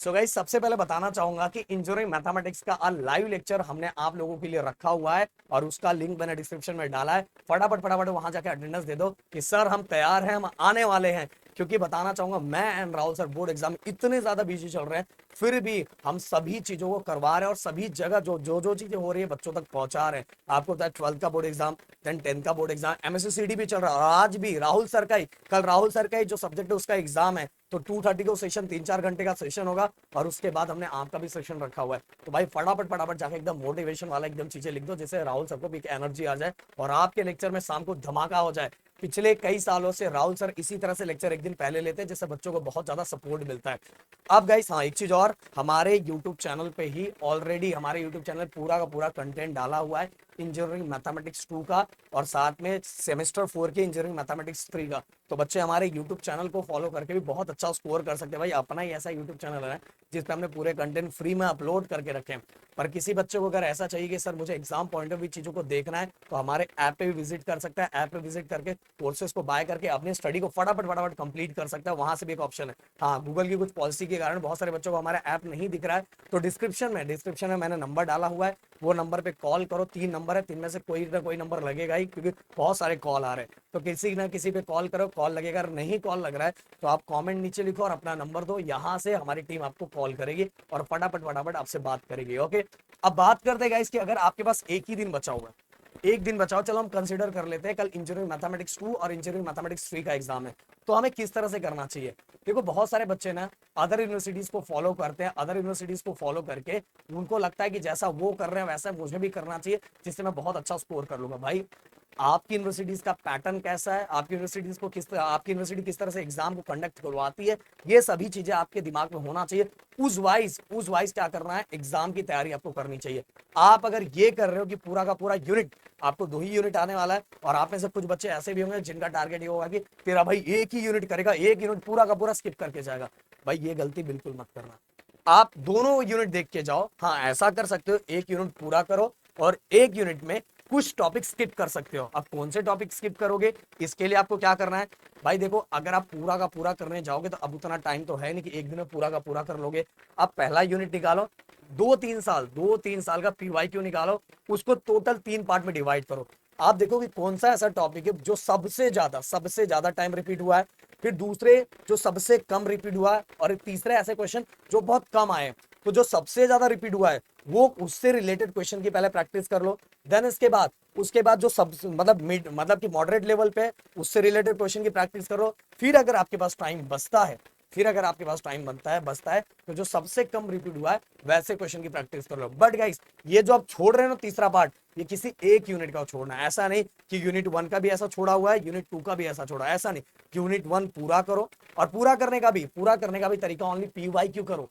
So guys सबसे पहले बताना चाहूंगा कि इंजीनियरिंग मैथमेटिक्स का लाइव लेक्चर हमने आप लोगों के लिए रखा हुआ है और उसका लिंक मैंने डिस्क्रिप्शन में डाला है। फटाफट फटाफट वहां जाके अटेंडेंस दे दो कि सर हम तैयार हैं, हम आने वाले हैं। क्योंकि बताना चाहूंगा मैं and Rahul sir board exam इतने ज्यादा बिजी चल रहे हैं, फिर भी हम सभी चीजों को करवा रहे हैं और सभी जगह जो चीजें हो रही है बच्चों तक पहुंचा रहे हैं। आपको पता है 12th का बोर्ड एग्जाम, देन 10th का बोर्ड एग्जाम, एमएससी भी चल रहा है और आज भी राहुल सर का ही, कल राहुल सर का ही जो सब्जेक्ट है उसका एग्जाम है। तो 2:30 को सेशन 3-4 घंटे का सेशन होगा और उसके बाद हमने आपका भी सेशन रखा हुआ है। तो भाई फटाफट फटाफट जाके एकदम मोटिवेशन वाला एकदम चीजें लिख दो जिससे राहुल सर को भी एक एनर्जी आ जाए और आपके लेक्चर में शाम को धमाका हो जाए। पिछले कई सालों से राहुल सर इसी तरह से लेक्चर एक दिन पहले लेते हैं जिससे बच्चों को बहुत ज्यादा सपोर्ट मिलता है। अब गाइस हाँ, एक चीज और, हमारे यूट्यूब चैनल पे ही ऑलरेडी हमारे यूट्यूब चैनल पूरा का पूरा कंटेंट डाला हुआ है इंजीनियरिंग मैथमेटिक्स 2 का और साथ में सेमेस्टर 4 के इंजीनियरिंग मैथमेटिक्स 3 का। तो बच्चे हमारे यूट्यूब चैनल को फॉलो करके भी बहुत अच्छा स्कोर कर सकते हैं। भाई अपना ही ऐसा यूट्यूब चैनल है जिसपे हमने पूरे कंटेंट फ्री में अपलोड करके रखे हैं। पर किसी बच्चे को अगर ऐसा चाहिए कि सर मुझे एग्जाम पॉइंट ऑफ व्यू चीजों को देखना है तो हमारे ऐप पे भी विजिट कर सकता है। ऐप पे विजिट करके कोर्सेज को बाय करके अपनी स्टडी को फटाफट फटाफट कंप्लीट कर सकता है। वहां से भी एक ऑप्शन है। हाँ, गूगल की कुछ पॉलिसी के कारण बहुत सारे बच्चों को हमारा ऐप नहीं दिख रहा है, तो डिस्क्रिप्शन में मैंने नंबर डाला हुआ है, वो नंबर पे कॉल करो। 3 नंबर है, 3 में से कोई ना कोई नंबर लगेगा ही क्योंकि बहुत सारे कॉल आ रहे हैं। तो किसी ना किसी पे कॉल करो, कॉल लगेगा। नहीं कॉल लग रहा है तो आप कमेंट नीचे लिखो और अपना नंबर दो, यहाँ से हमारी टीम आपको कॉल करेगी और फटाफट फटाफट आपसे बात करेगी। ओके, अब बात करते हैं गाइस कि अगर आपके पास एक ही दिन बचा हुआ है, एक दिन बचाओ, चलो हम कंसीडर कर लेते हैं कल इंजीनियरिंग मैथमेटिक्स 2 और इंजीनियरिंग मैथमेटिक्स 3 का एग्जाम है, तो हमें किस तरह से करना चाहिए। देखो बहुत सारे बच्चे ना अदर यूनिवर्सिटीज को फॉलो करते हैं, अदर यूनिवर्सिटीज को फॉलो करके उनको लगता है कि जैसा वो कर रहे हैं वैसा मुझे भी करना चाहिए जिससे मैं बहुत अच्छा स्कोर कर लूंगा। भाई आपकी यूनिवर्सिटीज का पैटर्न कैसा है, आपकी यूनिवर्सिटीज को आपकी यूनिवर्सिटी किस तरह से एग्जाम को कंडक्ट करवाती है, ये सभी चीजें आपके दिमाग में होना चाहिए। उस वाइज क्या करना है, एग्जाम की तैयारी आपको करनी चाहिए। आप अगर ये कर रहे हो कि पूरा का पूरा यूनिट, आपको 2 ही यूनिट आने वाला है और आप में से कुछ बच्चे ऐसे भी होंगे जिनका टारगेट ये होगा कि तेरा भाई एक ही यूनिट करेगा, एक यूनिट पूरा का पूरा स्किप करके जाएगा। भाई ये गलती बिल्कुल मत करना। आप दोनों यूनिट देख के जाओ। हाँ, ऐसा कर सकते हो, एक यूनिट पूरा करो और एक यूनिट में कुछ टॉपिक स्किप कर सकते हो। अब कौन से टॉपिक स्किप करोगे, इसके लिए आपको क्या करना है। भाई देखो, अगर आप पूरा का पूरा करने जाओगे तो अब उतना टाइम तो है नहीं कि एक दिन में पूरा का पूरा कर लोगे। अब पहला यूनिट निकालो, 2-3 साल का पीवाईक्यू निकालो, उसको टोटल 3 पार्ट में डिवाइड करो। आप देखो कि कौन सा ऐसा टॉपिक है जो सबसे ज्यादा टाइम रिपीट हुआ है, फिर दूसरे जो सबसे कम रिपीट हुआ है और तीसरे ऐसे क्वेश्चन जो बहुत कम आए। तो जो सबसे ज्यादा रिपीट हुआ है वो उससे रिलेटेड क्वेश्चन की पहले प्रैक्टिस कर लो। देन उसके बाद जो सब मतलब कि मॉडरेट लेवल पे उससे रिलेटेड क्वेश्चन की प्रैक्टिस करो। फिर अगर आपके पास टाइम बचता है तो जो सबसे कम रिपीट हुआ है वैसे क्वेश्चन की प्रैक्टिस कर लो। बट गाइस, ये जो आप छोड़ रहे हैं ना तीसरा पार्ट, ये किसी एक यूनिट का छोड़ना है। ऐसा नहीं कि यूनिट 1 का भी ऐसा छोड़ा हुआ है, यूनिट 2 का भी ऐसा छोड़ा, ऐसा नहीं। यूनिट 1 पूरा करो और पूरा करने का भी तरीका ओनली पीवाईक्यू करो।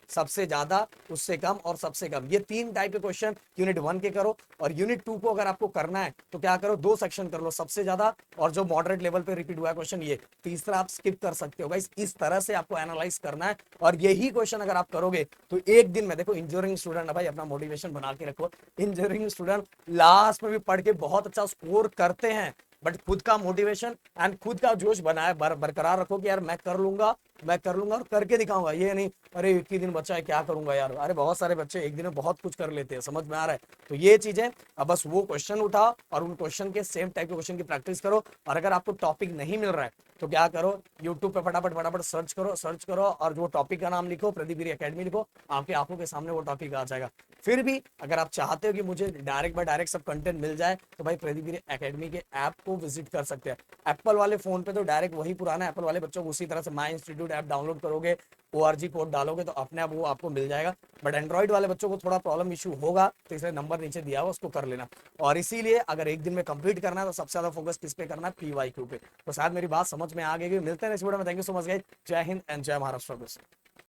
सबसे ज्यादा, उससे कम और सबसे कम, ये 3 टाइप के क्वेश्चन यूनिट 1 के करो। और यूनिट 2 को अगर आपको करना है तो क्या करो, 2 सेक्शन कर लो, सबसे ज्यादा और जो मॉडरेट लेवल पे रिपीट हुआ है क्वेश्चन, ये तीसरा आप स्किप कर सकते हो। इस तरह से आपको एनालाइज करना है और यही क्वेश्चन अगर आप करोगे तो एक दिन में, देखो इंजीनियरिंग स्टूडेंट है भाई, अपना मोटिवेशन बना के रखो। इंजीनियरिंग स्टूडेंट लास्ट में भी पढ़ के बहुत अच्छा स्कोर करते हैं, बट खुद का मोटिवेशन एंड खुद का जोश बनाए बरकरार रखो कि यार मैं कर लूंगा और करके दिखाऊंगा। ये नहीं अरे एक ही दिन बच्चा है क्या करूंगा यार। अरे बहुत सारे बच्चे एक दिन में बहुत कुछ कर लेते हैं, समझ में आ रहा है। तो ये चीजें, अब बस वो क्वेश्चन उठाओ और उन क्वेश्चन के सेम टाइप के क्वेश्चन की प्रैक्टिस करो। और अगर आपको टॉपिक नहीं मिल रहा है तो क्या करो, यूट्यूब पे फटाफट फटाफट सर्च करो और जो टॉपिक का नाम लिखो, प्रदीप गिरी एकेडमी लिखो, आपकी आंखों के सामने वो टॉपिक आ जाएगा। फिर भी अगर आप चाहते हो कि मुझे डायरेक्ट बाय डायरेक्ट सब कंटेंट मिल जाए तो भाई प्रदीप गिरी एकेडमी के ऐप को विजिट कर सकते हैं। एप्पल वाले फोन पे तो डायरेक्ट वही पुराना एप्पल वाले बच्चों को उसी तरह से माई इंस्टीट्यूट ऐप डाउनलोड करोगे, ORG कोड डालोगे तो अपने आप वो आपको मिल जाएगा। बट एंड्रॉइड वाले बच्चों को थोड़ा प्रॉब्लम इशू होगा, तो इसलिए नंबर नीचे दिया हुआ उसको कर लेना। और इसीलिए अगर एक दिन में कंप्लीट करना है तो सबसे ज्यादा फोकस किस पे करना है, पीवाईक्यू पे। तो शायद मेरी बात समझ में आ गई। मिलते हैं इस वीडियो में। Thank you so much guys. जय हिंद एंड जय महाराष्ट्र।